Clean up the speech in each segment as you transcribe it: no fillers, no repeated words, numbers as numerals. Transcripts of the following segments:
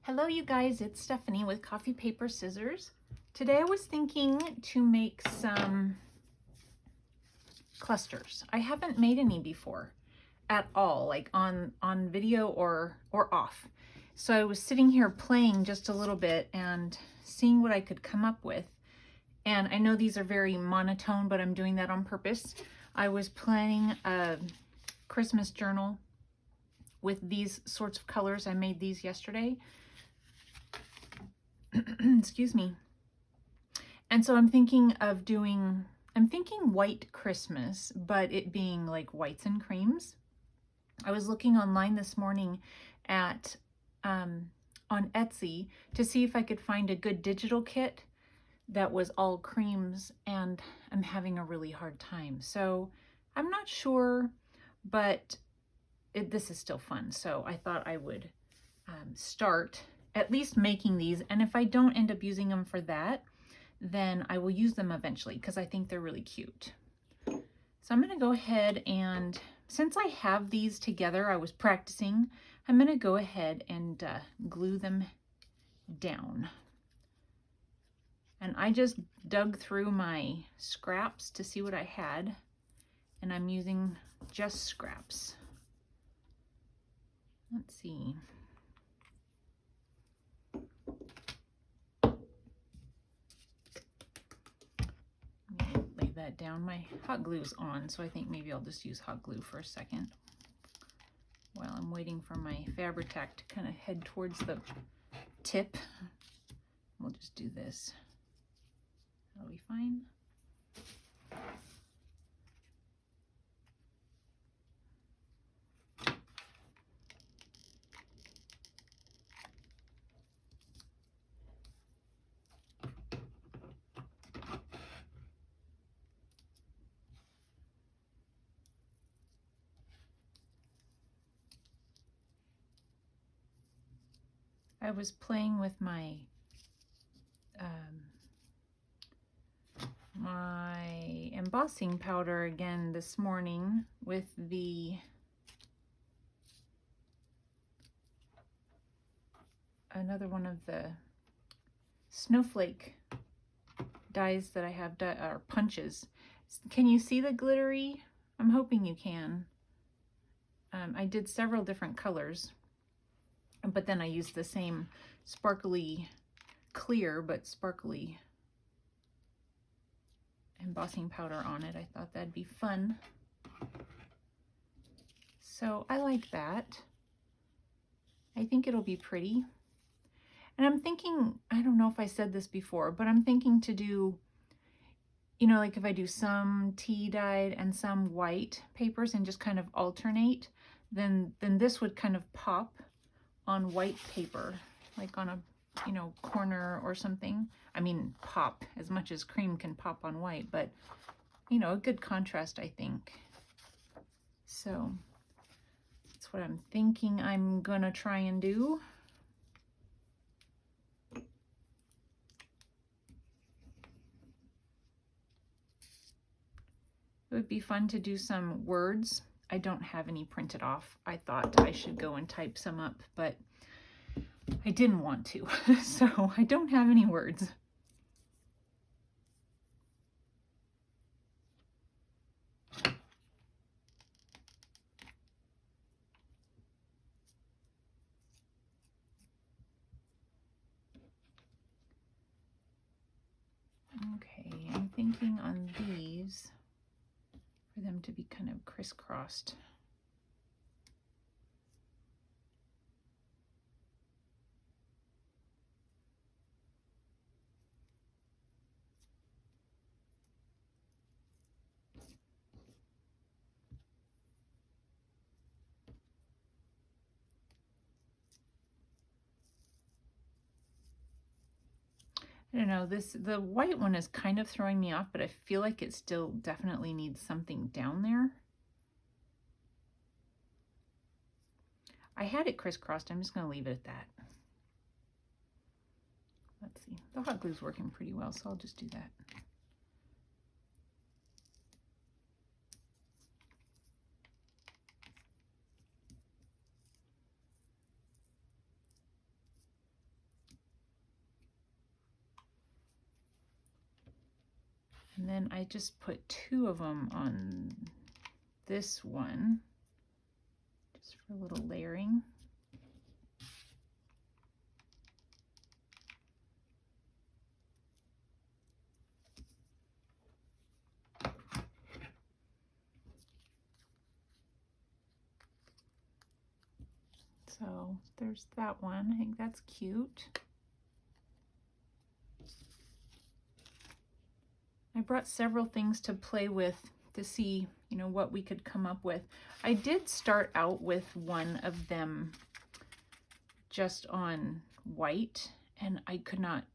Hello you guys, it's Stephanie with Coffee Paper Scissors. Today I was thinking to make some clusters. I haven't made any before at all, like on video or off. So I was sitting here playing just a little bit and seeing what I could come up with. And I know these are very monotone, but I'm doing that on purpose. I was planning a Christmas journal with these sorts of colors. I made these yesterday. Excuse me. And so I'm thinking of doing, I'm thinking white Christmas, but it being like whites and creams. I was looking online this morning at on Etsy to see if I could find a good digital kit that was all creams, and I'm having a really hard time. So I'm not sure, but this is still fun. So I thought I would start at least making these, and if I don't end up using them for that, then I will use them eventually because I think they're really cute. So I'm going to go ahead and, since I have these together, I was practicing, I'm going to go ahead and glue them down. And I just dug through my scraps to see what I had, and I'm using just scraps. Let's see. Lay that down. My hot glue's on, so I think maybe I'll just use hot glue for a second while I'm waiting for my Fabri-Tac to kind of head towards the tip. We'll just do this. That'll be fine. I was playing with my my embossing powder again this morning with the another one of the snowflake dies that I have, or punches. Can you see the glittery? I'm hoping you can. I did several different colors, but then I used the same sparkly, clear but sparkly embossing powder on it. I thought that'd be fun. So I like that. I think it'll be pretty. And I'm thinking, I don't know if I said this before, but I'm thinking to do, you know, like if I do some tea dyed and some white papers and just kind of alternate, then this would kind of pop on white paper, like on a, you know, corner or something. I mean, pop as much as cream can pop on white, but you know, a good contrast, I think. So that's what I'm thinking I'm gonna try and do. It would be fun to do some words. I don't have any printed off. I thought I should go and type some up, but I didn't want to, so I don't have any words. Okay, I'm thinking on these for them to be kind of crisscrossed. I don't know, the white one is kind of throwing me off, but I feel like it still definitely needs something down there. I had it crisscrossed. I'm just going to leave it at that. Let's see. The hot glue's working pretty well, so I'll just do that. And then I just put 2 of them on this one, just for a little layering. So there's that one. I think that's cute. I brought several things to play with to see, you know, what we could come up with. I did start out with one of them just on white, and I could not,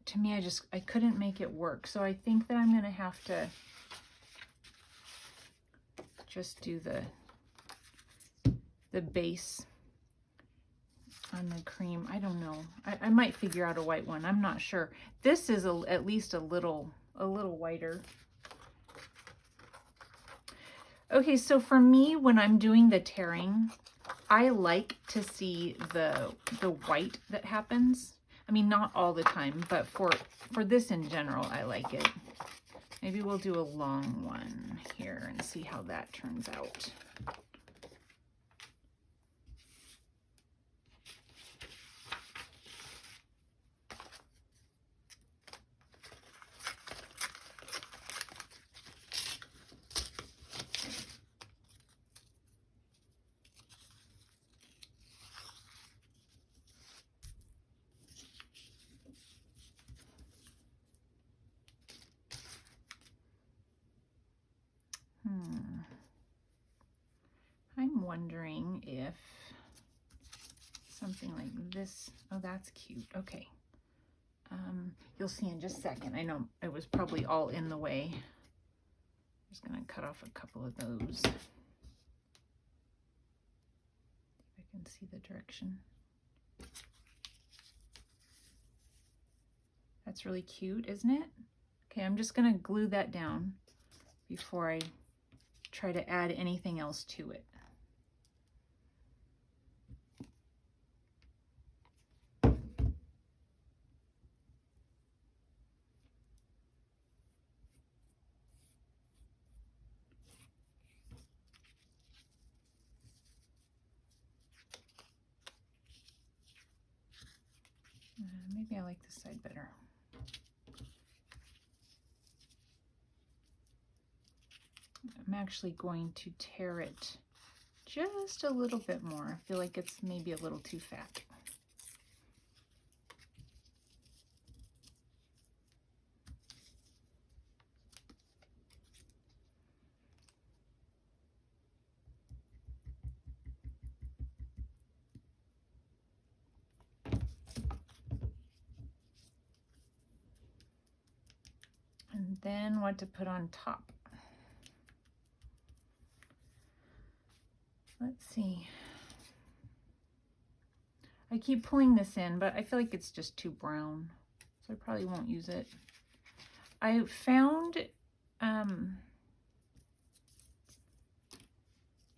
to me, I couldn't make it work. So I think that I'm going to have to just do the base on the cream. I don't know. I might figure out a white one. I'm not sure. This is at least a little whiter. Okay, so for me, when I'm doing the tearing, I like to see the white that happens. I mean, not all the time, but for this in general, I like it. Maybe we'll do a long one here and see how that turns out. I'm wondering if something like this, oh, that's cute. Okay. You'll see in just a second. I know it was probably all in the way. I'm just going to cut off a couple of those. If I can see the direction. That's really cute, isn't it? Okay, I'm just going to glue that down before I try to add anything else to it. Maybe I like this side better. I'm actually going to tear it just a little bit more. I feel like it's maybe a little too fat. And then what to put on top. Let's see. I keep pulling this in, but I feel like it's just too brown, so I probably won't use it. I found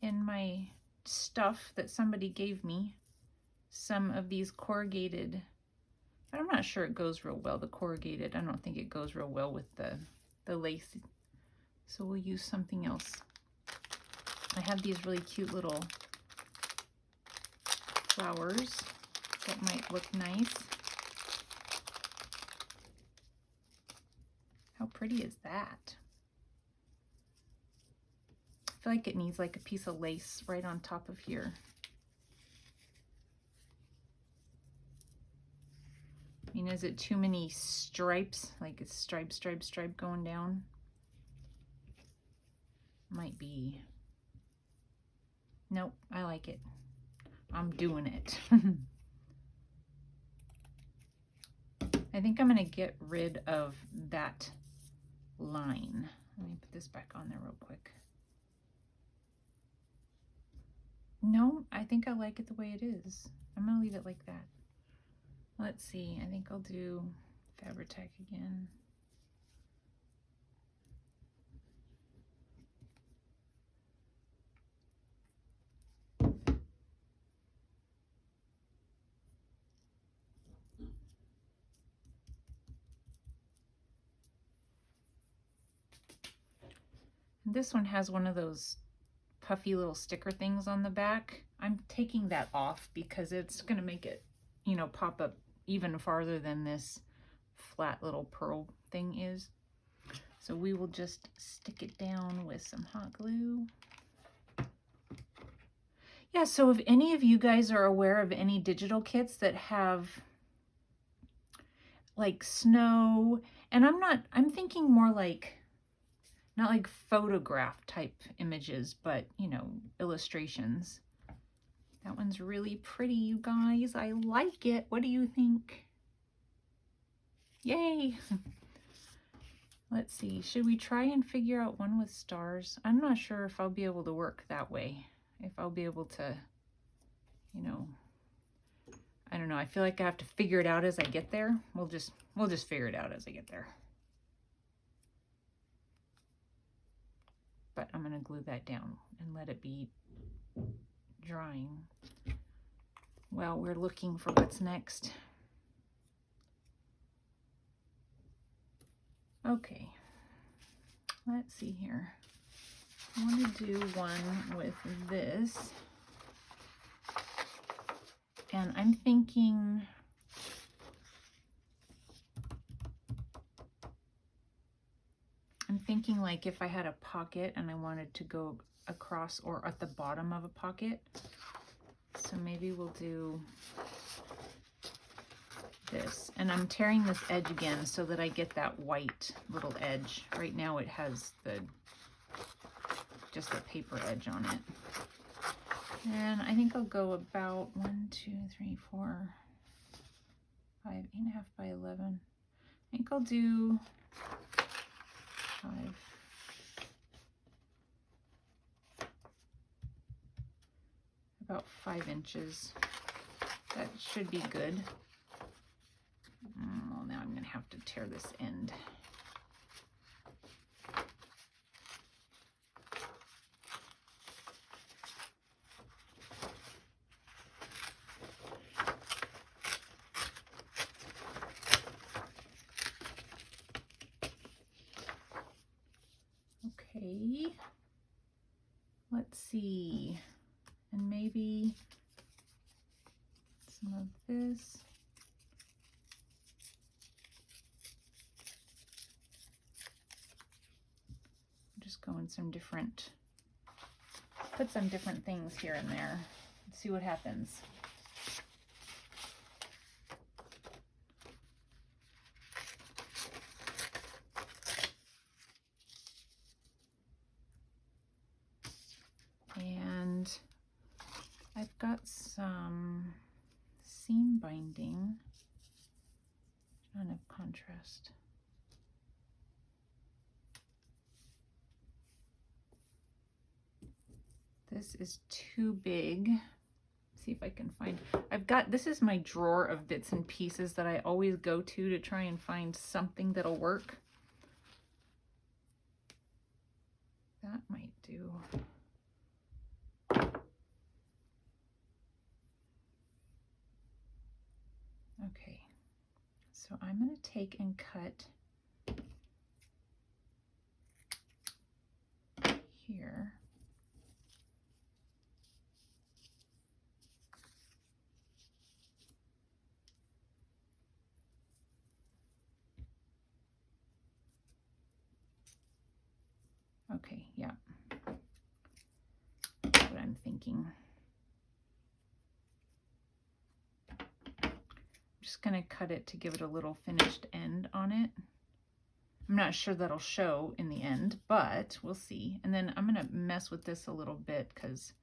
in my stuff that somebody gave me some of these corrugated, but I'm not sure it goes real well, the corrugated. I don't think it goes real well with the lace, so we'll use something else. I have these really cute little flowers that might look nice. How pretty is that? I feel like it needs like a piece of lace right on top of here. I mean, is it too many stripes? Like it's stripe, stripe, stripe going down? Might be. Nope, I like it. I'm doing it. I think I'm going to get rid of that line. Let me put this back on there real quick. No, I think I like it the way it is. I'm going to leave it like that. Let's see. I think I'll do Fabri-Tac again. This one has one of those puffy little sticker things on the back. I'm taking that off because it's going to make it, you know, pop up even farther than this flat little pearl thing is. So we will just stick it down with some hot glue. Yeah, so if any of you guys are aware of any digital kits that have like snow, and I'm thinking more like, not like photograph type images, but you know, illustrations. That one's really pretty, you guys. I like it. What do you think? Yay! Let's see, should we try and figure out one with stars? I'm not sure if I'll be able to work that way. If I'll be able to, you know, I don't know. I feel like I have to figure it out as I get there. We'll just figure it out as I get there. But I'm gonna glue that down and let it be drying while we're looking for what's next. Okay, let's see here. I want to do one with this, and I'm thinking like if I had a pocket and I wanted to go across or at the bottom of a pocket. So maybe we'll do this, and I'm tearing this edge again so that I get that white little edge. Right now it has just the paper edge on it. And I think I'll go about 1, 2, 3, 4, 5, 8.5 by 11. I think I'll do 5. About 5 inches. That should be good. Well, now I'm going to have to tear this end. Okay. Let's see. And maybe some of this. Just go in some different, put some different things here and there. Let's see what happens. And I've got some seam binding, not enough contrast. This is too big. See if I can find, this is my drawer of bits and pieces that I always go to try and find something that'll work. That might do. Okay, so I'm going to take and cut here. Okay, yeah, that's what I'm thinking. I'm just going to cut it to give it a little finished end on it. I'm not sure that'll show in the end, but we'll see. And then I'm going to mess with this a little bit because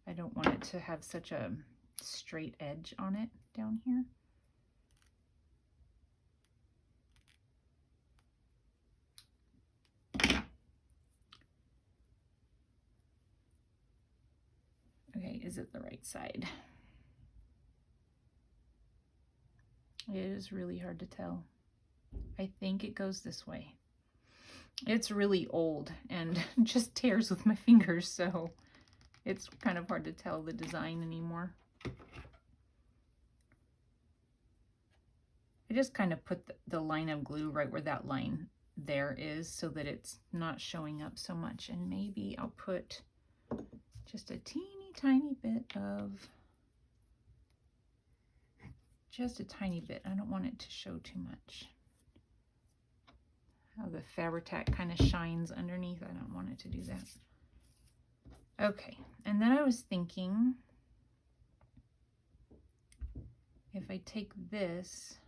I don't want it to have such a straight edge on it down here. Okay, is it the right side? It is really hard to tell. I think it goes this way. It's really old and just tears with my fingers, so it's kind of hard to tell the design anymore. I just kind of put the line of glue right where that line there is so that it's not showing up so much. And maybe I'll put just a teeny tiny bit of, just a tiny bit. I don't want it to show too much. How the Fabri-Tac kind of shines underneath. I don't want it to do that. Okay, and then I was thinking, if I take this,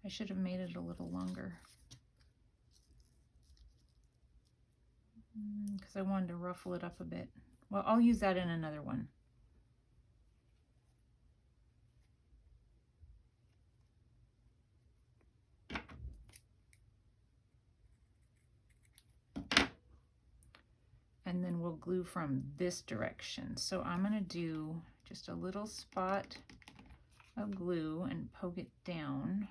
I should have made it a little longer because I wanted to ruffle it up a bit. Well, I'll use that in another one. And then we'll glue from this direction. So I'm going to do just a little spot of glue and poke it down.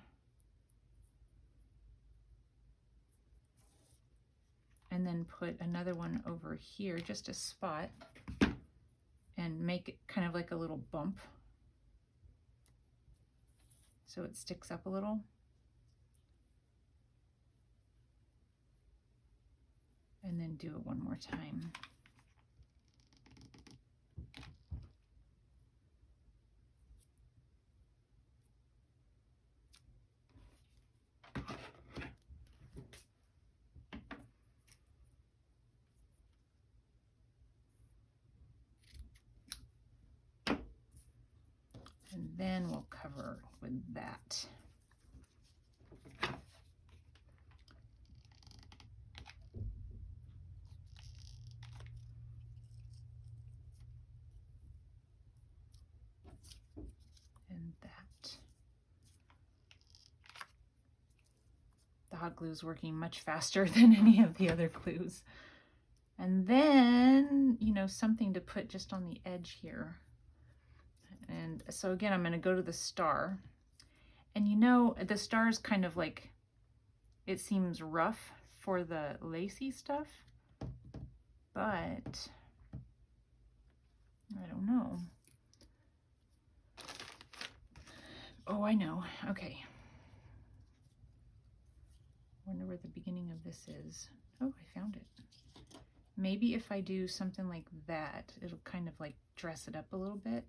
And then put another one over here, just a spot, and make it kind of like a little bump so it sticks up a little. And then do it one more time. And then we'll cover with that. And that. The hot glue is working much faster than any of the other glues. And then, you know, something to put just on the edge here. And so again, I'm going to go to the star. And you know, the star is kind of like, it seems rough for the lacy stuff, but I don't know. Oh, I know. Okay. Wonder where the beginning of this is. Oh, I found it. Maybe if I do something like that, it'll kind of like dress it up a little bit.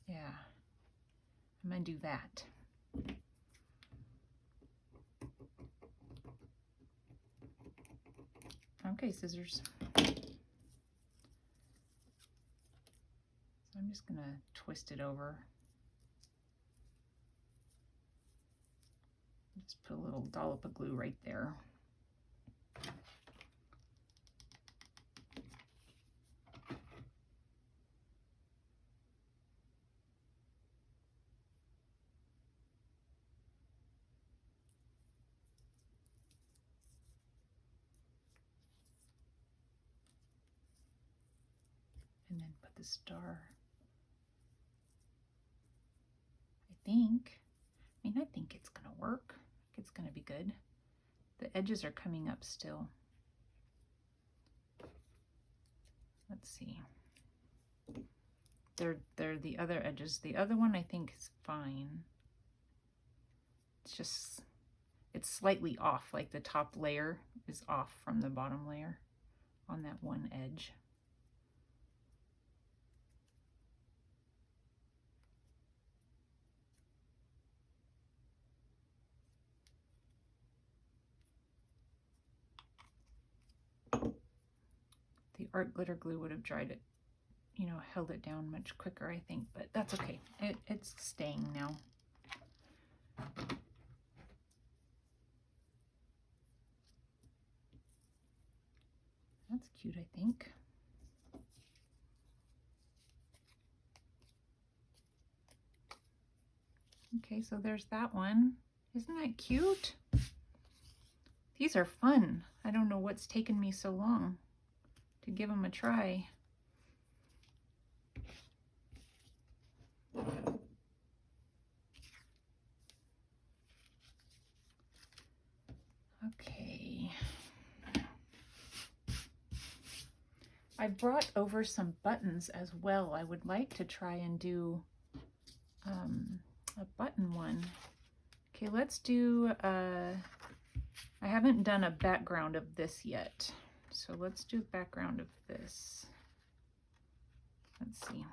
Yeah, I'm gonna do that. Okay, scissors. So I'm just gonna twist it over. Just put a little dollop of glue right there. And then put the star. I think it's gonna work. It's gonna be good. The edges are coming up still. Let's see. They're the other edges. The other one I think is fine. It's slightly off, like the top layer is off from the bottom layer on that one edge. The art glitter glue would have dried it, you know, held it down much quicker, I think, but that's okay. It's staying now. That's cute, I think. Okay, so there's that one. Isn't that cute? These are fun. I don't know what's taken me so long to give them a try. Okay. I brought over some buttons as well. I would like to try and do a button one. Okay, let's do, I haven't done a background of this yet. So let's do a background of this. Let's see.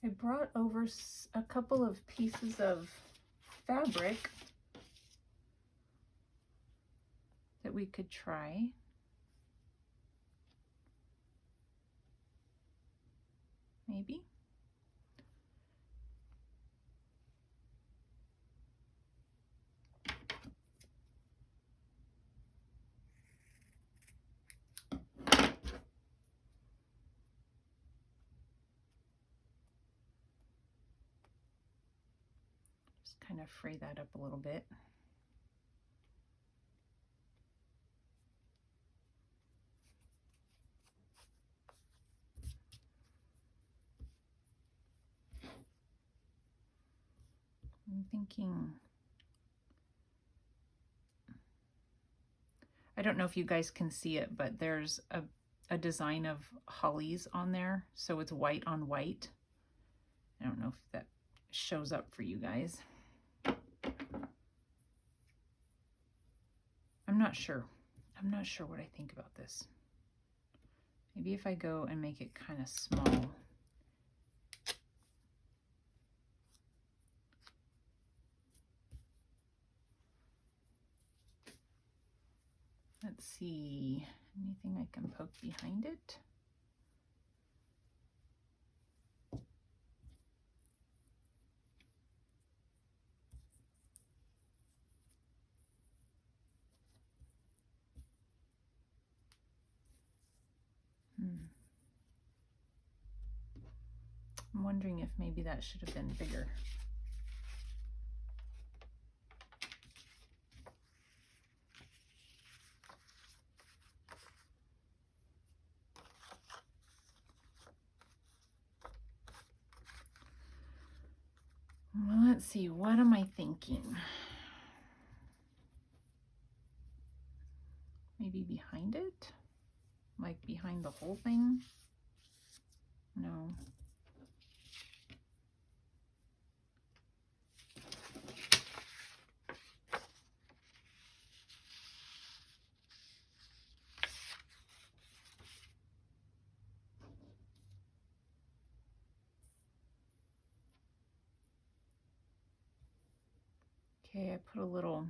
I brought over a couple of pieces of fabric that we could try. Maybe. Just kind of fray that up a little bit. I'm thinking, I don't know if you guys can see it, but there's a design of hollies on there. So it's white on white. I don't know if that shows up for you guys. I'm not sure. I'm not sure what I think about this. Maybe if I go and make it kind of small. Let's see, anything I can poke behind it? I'm wondering if maybe that should have been bigger. Well, let's see, what am I thinking? Maybe behind it? Like behind the whole thing? No. Okay, I put a little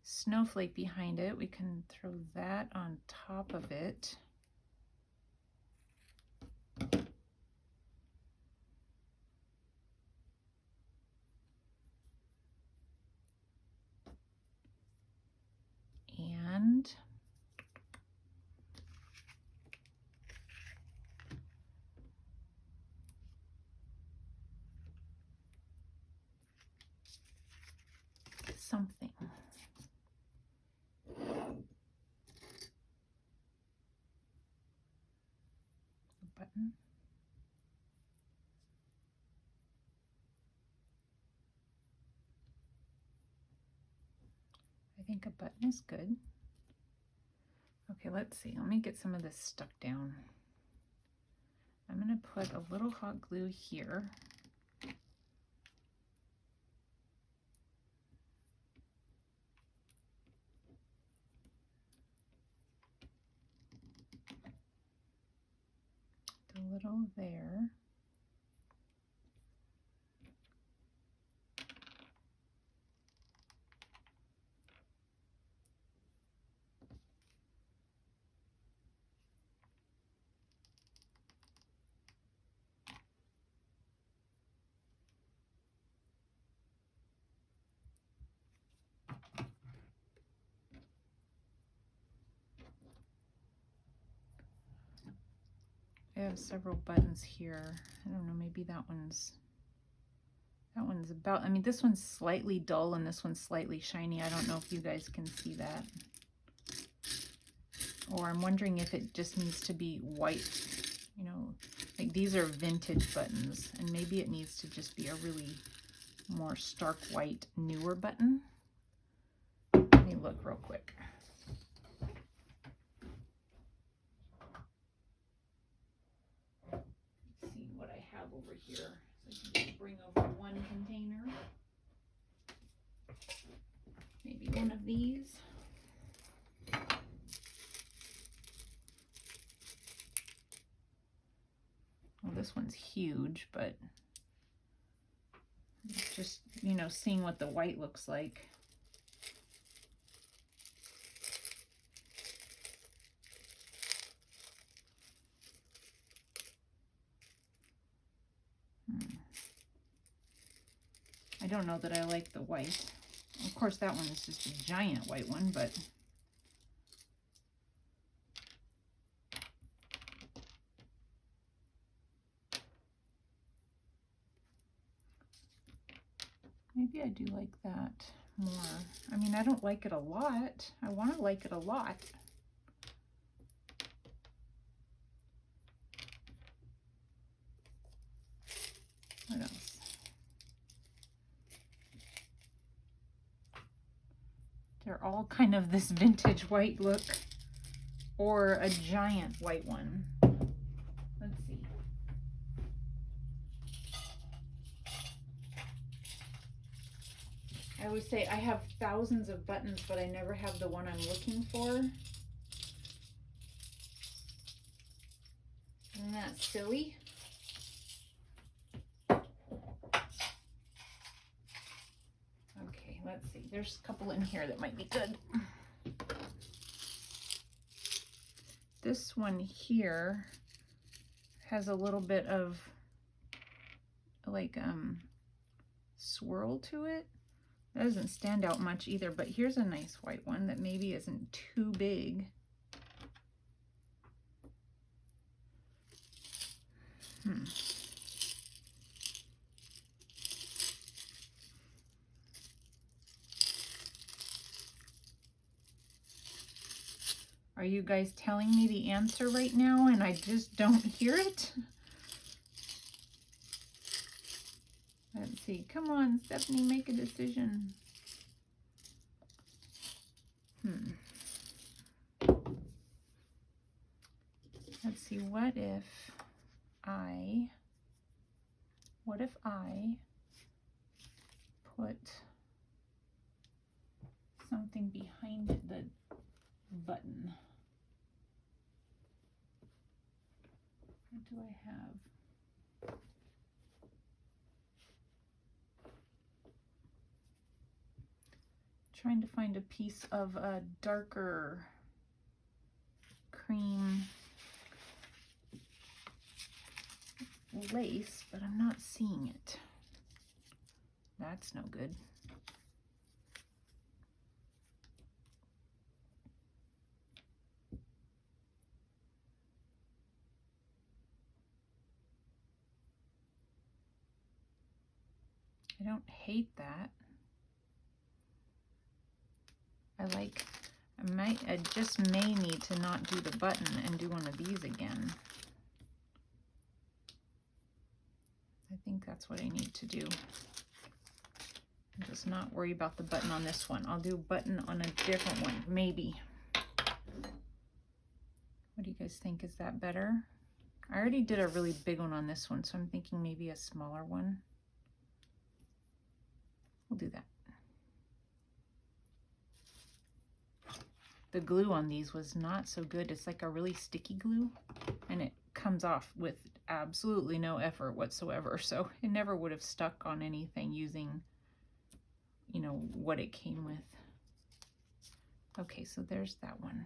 snowflake behind it. We can throw that on top of it. And something. A button. I think a button is good. Okay, let's see. Let me get some of this stuck down. I'm going to put a little hot glue here. A little there. I have several buttons here. I don't know, maybe that one's That one's about, I mean, this one's slightly dull and this one's slightly shiny. I don't know if you guys can see that. Or I'm wondering if it just needs to be white, you know, like these are vintage buttons, and maybe it needs to just be a really more stark white, newer button. Let me look real quick. Let's see what I have over here. So I can just bring over one container. Maybe one of these. Well, this one's huge, but just, you know, seeing what the white looks like. I don't know that I like the white. Of course, that one is just a giant white one, but maybe I do like that more. I mean, I don't like it a lot. I want to like it a lot. What else? They're all kind of this vintage white look, or a giant white one. Let's see. I always say I have thousands of buttons, but I never have the one I'm looking for. Isn't that silly? Okay, let's see. There's a couple in here that might be good. This one here has a little bit of like swirl to it. That doesn't stand out much either, but here's a nice white one that maybe isn't too big. Are you guys telling me the answer right now and I just don't hear it? Let's see. Come on, Stephanie, make a decision. Let's see. What if I put something behind the button? What do I have? Trying to find a piece of a darker cream lace, but I'm not seeing it. That's no good. I don't hate that. I just may need to not do the button and do one of these again. I think that's what I need to do. And just not worry about the button on this one. I'll do button on a different one, maybe. What do you guys think? Is that better? I already did a really big one on this one, so I'm thinking maybe a smaller one. We'll do that. The glue on these was not so good. It's like a really sticky glue, and it comes off with absolutely no effort whatsoever. So it never would have stuck on anything using, you know, what it came with. Okay, so there's that one.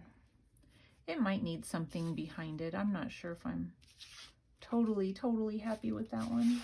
It might need something behind it. I'm not sure if I'm totally happy with that one.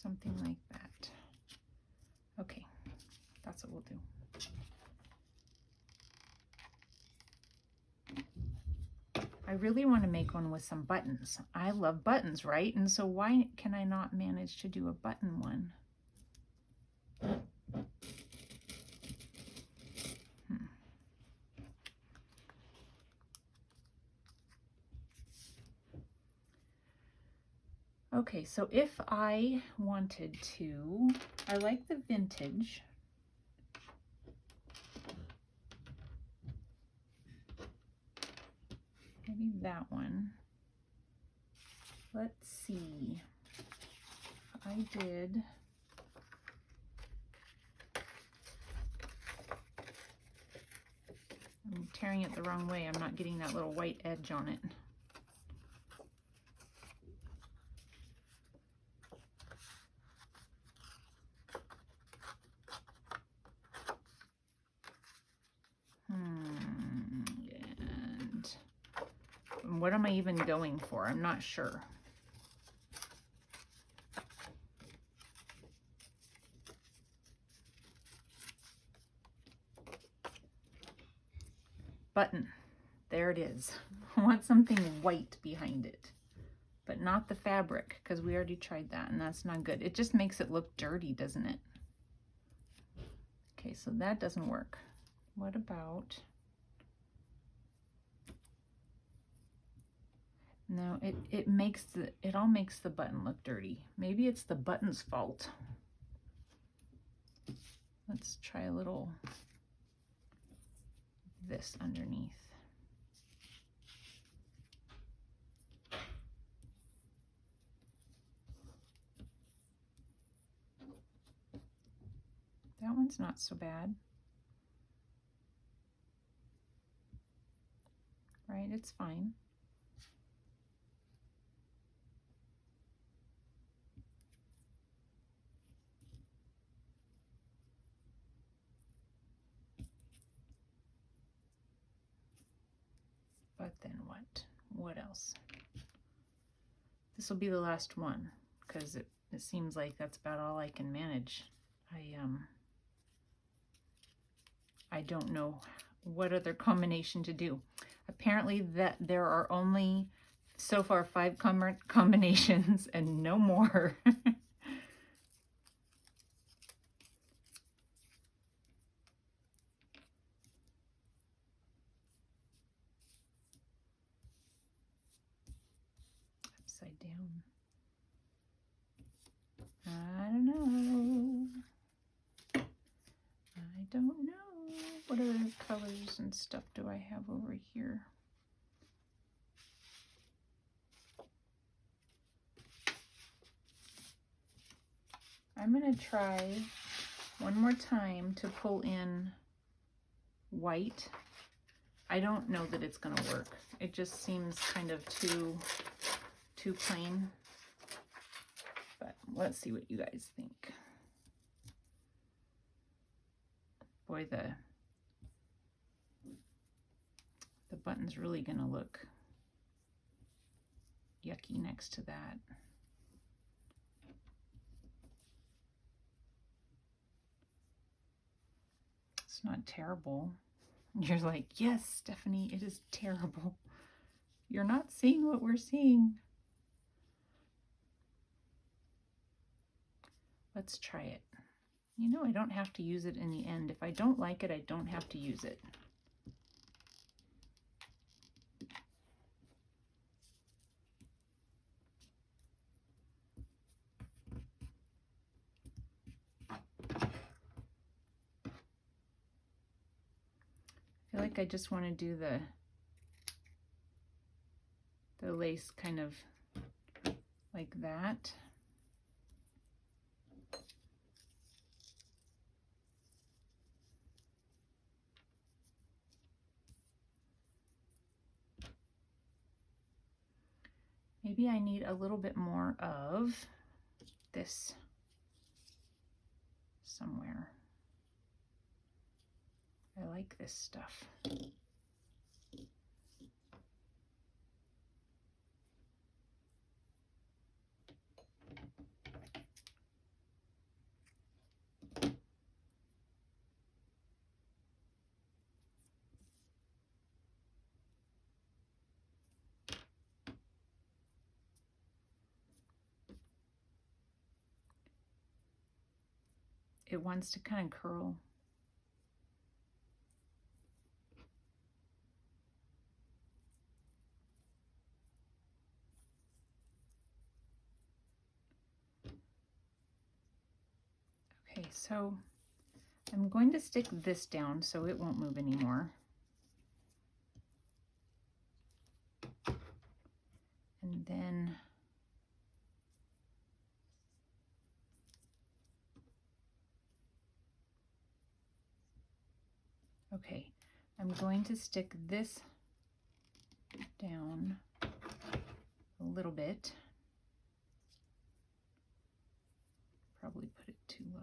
something like that. Okay, that's what we'll do. I really want to make one with some buttons. I love buttons, right? And so why can I not manage to do a button one? Okay, so if I wanted to, I like the vintage. Maybe that one. Let's see. I did. I'm tearing it the wrong way. I'm not getting that little white edge on it. And what am I even going for? I'm not sure. Button. There it is. I want something white behind it, but not the fabric, because we already tried that and that's not good. It just makes it look dirty, doesn't it? Okay, so that doesn't work. What about... No, it all makes the button look dirty. Maybe it's the button's fault. Let's try a little this underneath. That one's not so bad. Right, it's fine. But then what? What else? This will be the last one, because it seems like that's about all I can manage. I don't know what other combination to do. Apparently that there are only so far 5 combinations and no more. Upside down. I don't know. I don't know. What other colors and stuff do I have over here? I'm going to try one more time to pull in white. I don't know that it's going to work. It just seems kind of too plain. But let's see what you guys think. Boy, the button's really going to look yucky next to that. It's not terrible. You're like, yes, Stephanie, it is terrible. You're not seeing what we're seeing. Let's try it. You know, I don't have to use it in the end. If I don't like it, I don't have to use it. I feel like I just want to do the lace kind of like that. Maybe I need a little bit more of this somewhere. I like this stuff. it wants to kind of curl. Okay, so I'm going to stick this down so it won't move anymore. And then okay, I'm going to stick this down a little bit. Probably put it too low.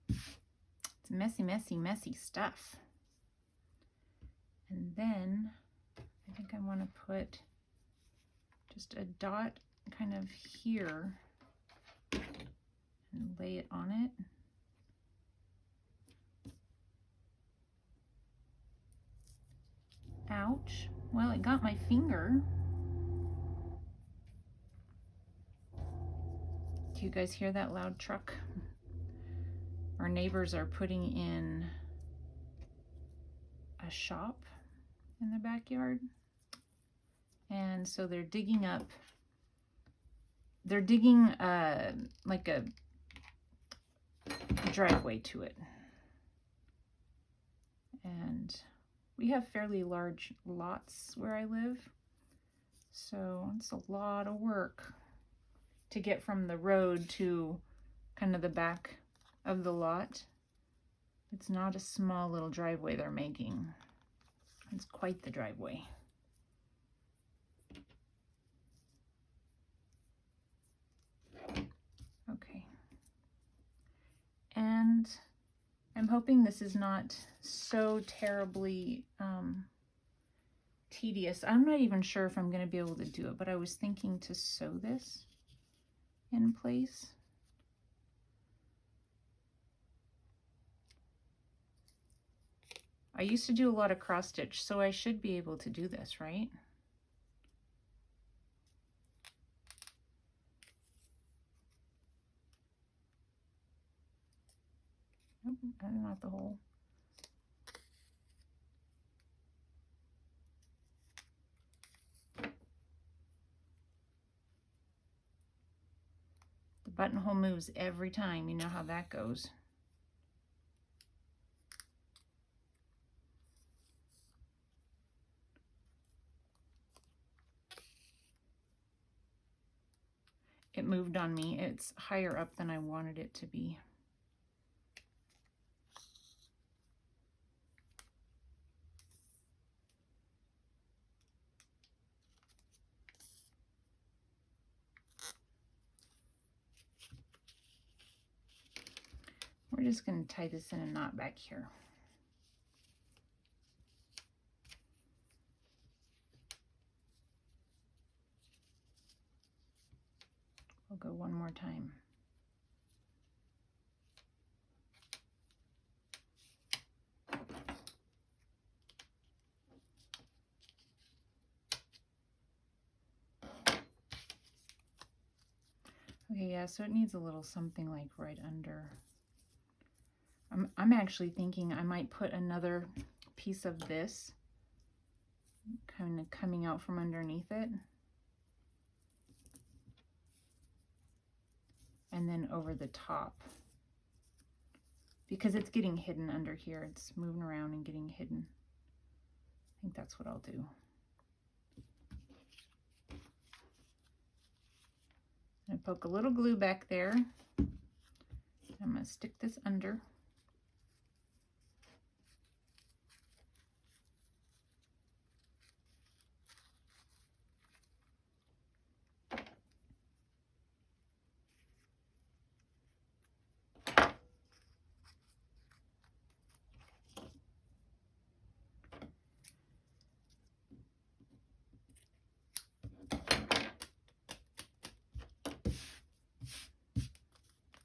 It's messy, messy, messy stuff. And then I think I want to put just a dot kind of here and lay it on it. Ouch. Well, it got my finger. Do you guys hear that loud truck? Our neighbors are putting in a shop in the backyard. And so they're digging up, like a driveway to it. And we have fairly large lots where I live. So it's a lot of work to get from the road to kind of the back of the lot. It's not a small little driveway they're making. It's quite the driveway. Okay. And I'm hoping this is not so terribly tedious. I'm not even sure if I'm going to be able to do it, but I was thinking to sew this in place. I used to do a lot of cross stitch, so I should be able to do this, right? Nope, that's not the hole. The buttonhole moves every time. You know how that goes. It moved on me. It's higher up than I wanted it to be. We're just going to tie this in a knot back here. We'll go one more time. Okay, yeah, so it needs a little something like right under. I'm actually thinking I might put another piece of this kind of coming out from underneath it. And then over the top. Because it's getting hidden under here. It's moving around and getting hidden. I think that's what I'll do. I'm going to poke a little glue back there. I'm going to stick this under.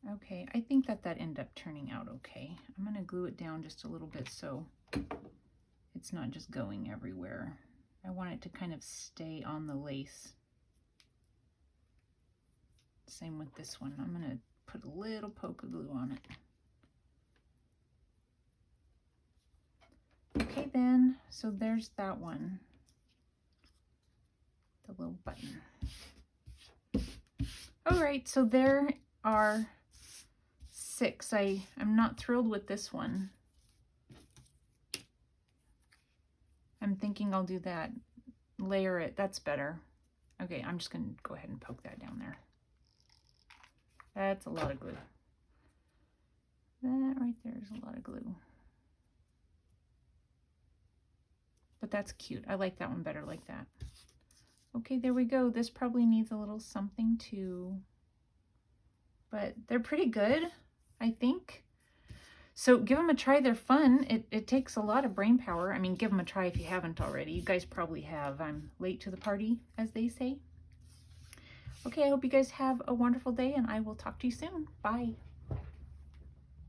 Okay, I think that ended up turning out okay. I'm going to glue it down just a little bit so it's not just going everywhere. I want it to kind of stay on the lace. Same with this one. I'm going to put a little poke of glue on it. Okay then, so there's that one. The little button. All right, so there are 6. I'm not thrilled with this one. I'm thinking I'll do that. Layer it, that's better. Okay, I'm just gonna go ahead and poke that down there. That's a lot of glue. That right there is a lot of glue. But that's cute. I like that one better like that. Okay, there we go. This probably needs a little something too. But they're pretty good, I think. So give them a try. They're fun. It takes a lot of brain power. I mean, give them a try if you haven't already. You guys probably have. I'm late to the party, as they say. Okay, I hope you guys have a wonderful day, and I will talk to you soon. Bye.